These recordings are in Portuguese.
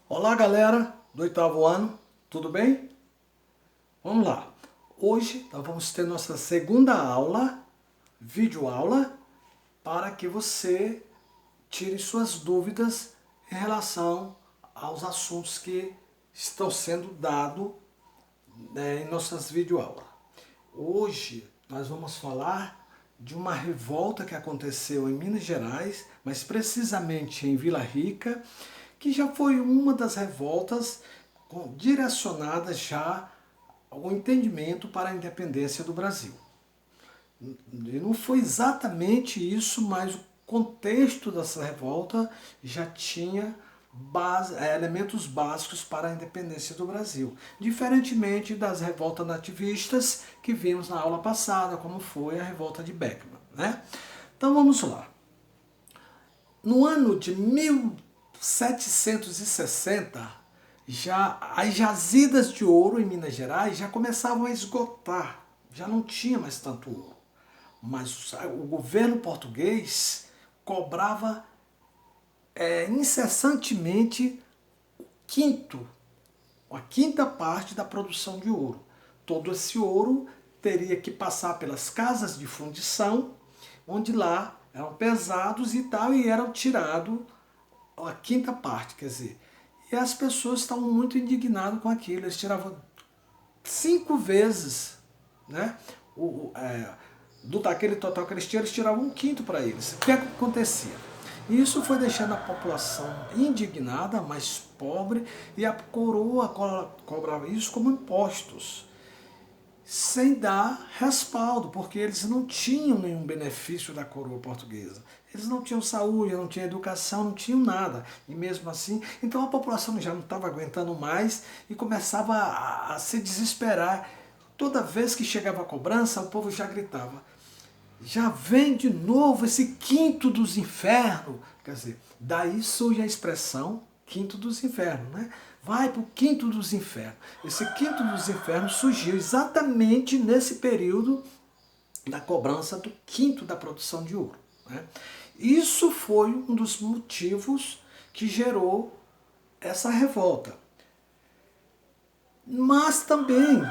Olá, galera do oitavo ano, tudo bem? Vamos lá. Hoje nós vamos ter nossa segunda aula, videoaula, para que você tire suas dúvidas em relação aos assuntos que estão sendo dados, em nossas videoaulas. Hoje nós vamos falar de uma revolta que aconteceu em Minas Gerais, mas precisamente em Vila Rica, que já foi uma das revoltas direcionadas já ao entendimento para a independência do Brasil. E não foi exatamente isso, mas o contexto dessa revolta já tinha elementos básicos para a independência do Brasil. Diferentemente das revoltas nativistas que vimos na aula passada, como foi a revolta de Beckman, né? Então vamos lá. No ano de 1760, já as jazidas de ouro em Minas Gerais já começavam a esgotar, já não tinha mais tanto ouro. Mas o governo português cobrava incessantemente quinto, a quinta parte da produção de ouro. Todo esse ouro teria que passar pelas casas de fundição, onde lá eram pesados e tal, e eram tirado a quinta parte, quer dizer. E as pessoas estavam muito indignadas com aquilo. Eles tiravam 5 vezes, né? Daquele total que eles tiravam um quinto para eles. O que acontecia? Isso foi deixando a população indignada, mais pobre, e a coroa cobrava isso como impostos, sem dar respaldo, porque eles não tinham nenhum benefício da coroa portuguesa. Eles não tinham saúde, não tinham educação, não tinham nada. E mesmo assim, então a população já não estava aguentando mais e começava a se desesperar. Toda vez que chegava a cobrança, o povo já gritava: já vem de novo esse quinto dos infernos. Quer dizer, daí surge a expressão quinto dos infernos, né? Vai para o quinto dos infernos. Esse quinto dos infernos surgiu exatamente nesse período da cobrança do quinto da produção de ouro, né? Isso foi um dos motivos que gerou essa revolta. Mas também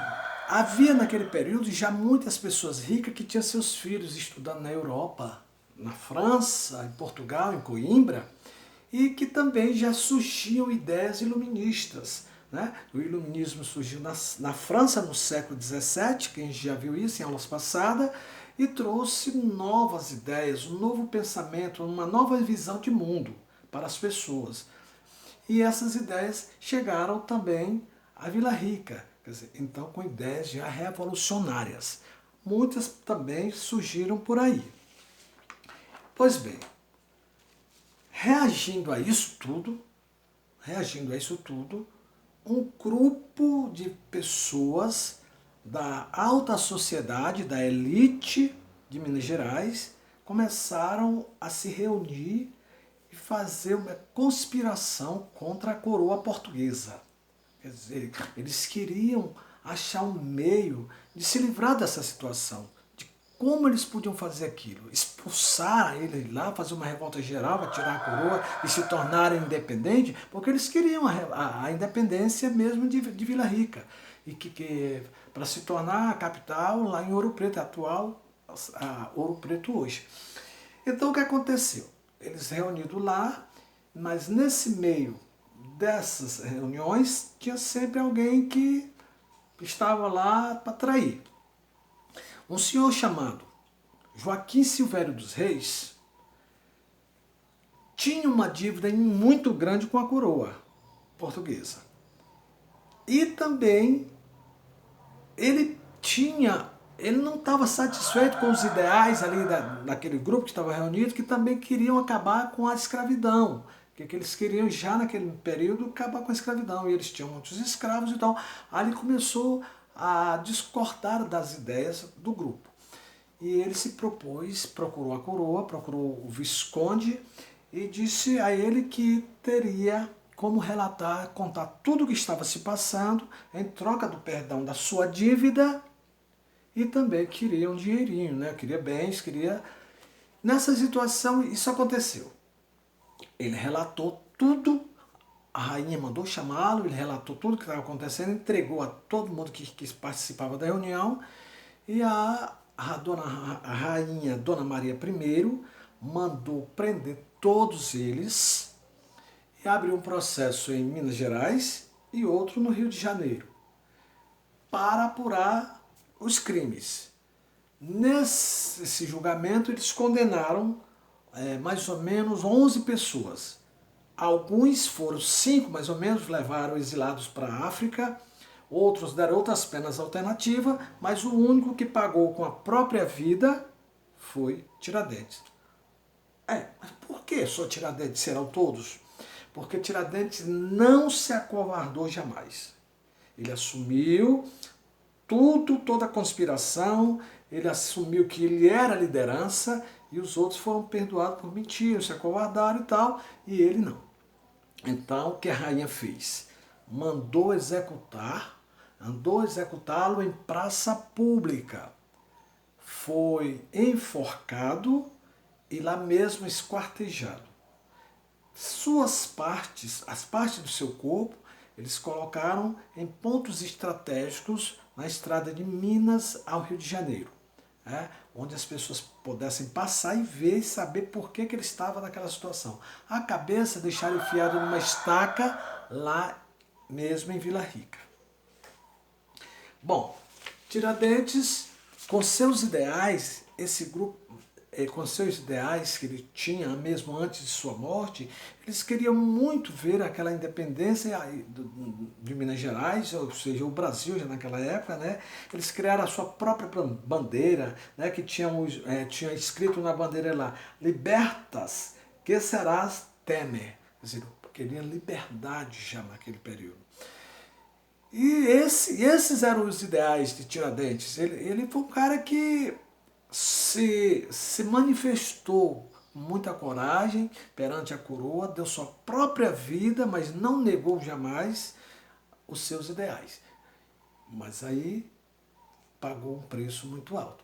havia naquele período já muitas pessoas ricas que tinham seus filhos estudando na Europa, na França, em Portugal, em Coimbra, e que também já surgiam ideias iluministas, né? O iluminismo surgiu na França no século XVII, que a gente já viu isso em aulas passadas, e trouxe novas ideias, um novo pensamento, uma nova visão de mundo para as pessoas. E essas ideias chegaram também à Vila Rica, quer dizer, então com ideias já revolucionárias. Muitas também surgiram por aí. Pois bem, reagindo a isso tudo, um grupo de pessoas da alta sociedade, da elite de Minas Gerais, começaram a se reunir e fazer uma conspiração contra a coroa portuguesa. Quer dizer, eles queriam achar um meio de se livrar dessa situação. De como eles podiam fazer aquilo? Expulsar ele lá, fazer uma revolta geral, tirar a coroa e se tornarem independentes? Porque eles queriam a independência mesmo de Vila Rica. E que para se tornar a capital lá em Ouro Preto, atual Ouro Preto hoje. Então o que aconteceu? Eles reunidos lá, mas nesse meio dessas reuniões tinha sempre alguém que estava lá para trair. Um senhor chamado Joaquim Silvério dos Reis tinha uma dívida muito grande com a coroa portuguesa. E também ele não estava satisfeito com os ideais ali daquele grupo que estava reunido, que também queriam acabar com a escravidão. Que eles queriam já naquele período acabar com a escravidão. E eles tinham muitos escravos e tal. Aí ele começou a discordar das ideias do grupo. E ele se propôs, procurou a coroa, procurou o Visconde e disse a ele que teria como relatar, contar tudo o que estava se passando em troca do perdão da sua dívida, e também queria um dinheirinho, né? Queria bens, queria... Nessa situação, isso aconteceu. Ele relatou tudo a rainha mandou chamá-lo, ele relatou tudo o que estava acontecendo, entregou a todo mundo que participava da reunião, e a rainha Dona Maria I mandou prender todos eles e abriu um processo em Minas Gerais e outro no Rio de Janeiro para apurar os crimes. Nesse julgamento eles condenaram mais ou menos 11 pessoas. Alguns foram 5 mais ou menos, levaram exilados para a África, outros deram outras penas alternativas, mas o único que pagou com a própria vida foi Tiradentes. Mas por que só Tiradentes serão todos? Porque Tiradentes não se acovardou jamais. Ele assumiu toda a conspiração, ele assumiu que ele era a liderança e os outros foram perdoados por mentir, se acovardaram e tal, e ele não. Então, o que a rainha fez? Mandou executá-lo em praça pública. Foi enforcado e lá mesmo esquartejado. As partes do seu corpo, eles colocaram em pontos estratégicos na estrada de Minas ao Rio de Janeiro, onde as pessoas pudessem passar e ver e saber por que ele estava naquela situação. A cabeça deixaram enfiada numa estaca lá mesmo em Vila Rica. Bom, Tiradentes, com seus ideais, esse grupo, com seus ideais que ele tinha mesmo antes de sua morte, eles queriam muito ver aquela independência de Minas Gerais, ou seja, o Brasil já naquela época, né? Eles criaram a sua própria bandeira, né? Que tinha escrito na bandeira lá, libertas, que serás temer. Quer dizer, queriam liberdade já naquele período. E esses eram os ideais de Tiradentes. Ele foi um cara que se manifestou com muita coragem perante a coroa, deu sua própria vida, mas não negou jamais os seus ideais. Mas aí pagou um preço muito alto.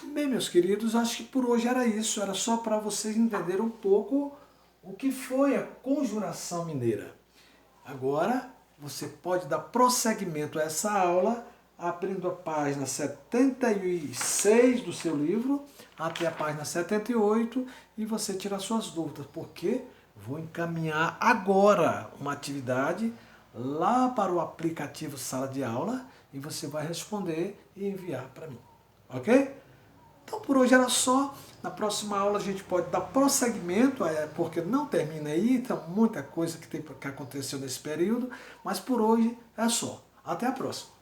Bem, meus queridos, acho que por hoje era isso. Era só para vocês entenderem um pouco o que foi a Conjuração Mineira. Agora, você pode dar prosseguimento a essa aula abrindo a página 76 do seu livro até a página 78 e você tira suas dúvidas, porque vou encaminhar agora uma atividade lá para o aplicativo Sala de Aula e você vai responder e enviar para mim, ok? Então por hoje era só. Na próxima aula a gente pode dar prosseguimento, porque não termina aí, tem muita coisa que aconteceu nesse período, mas por hoje é só. Até a próxima.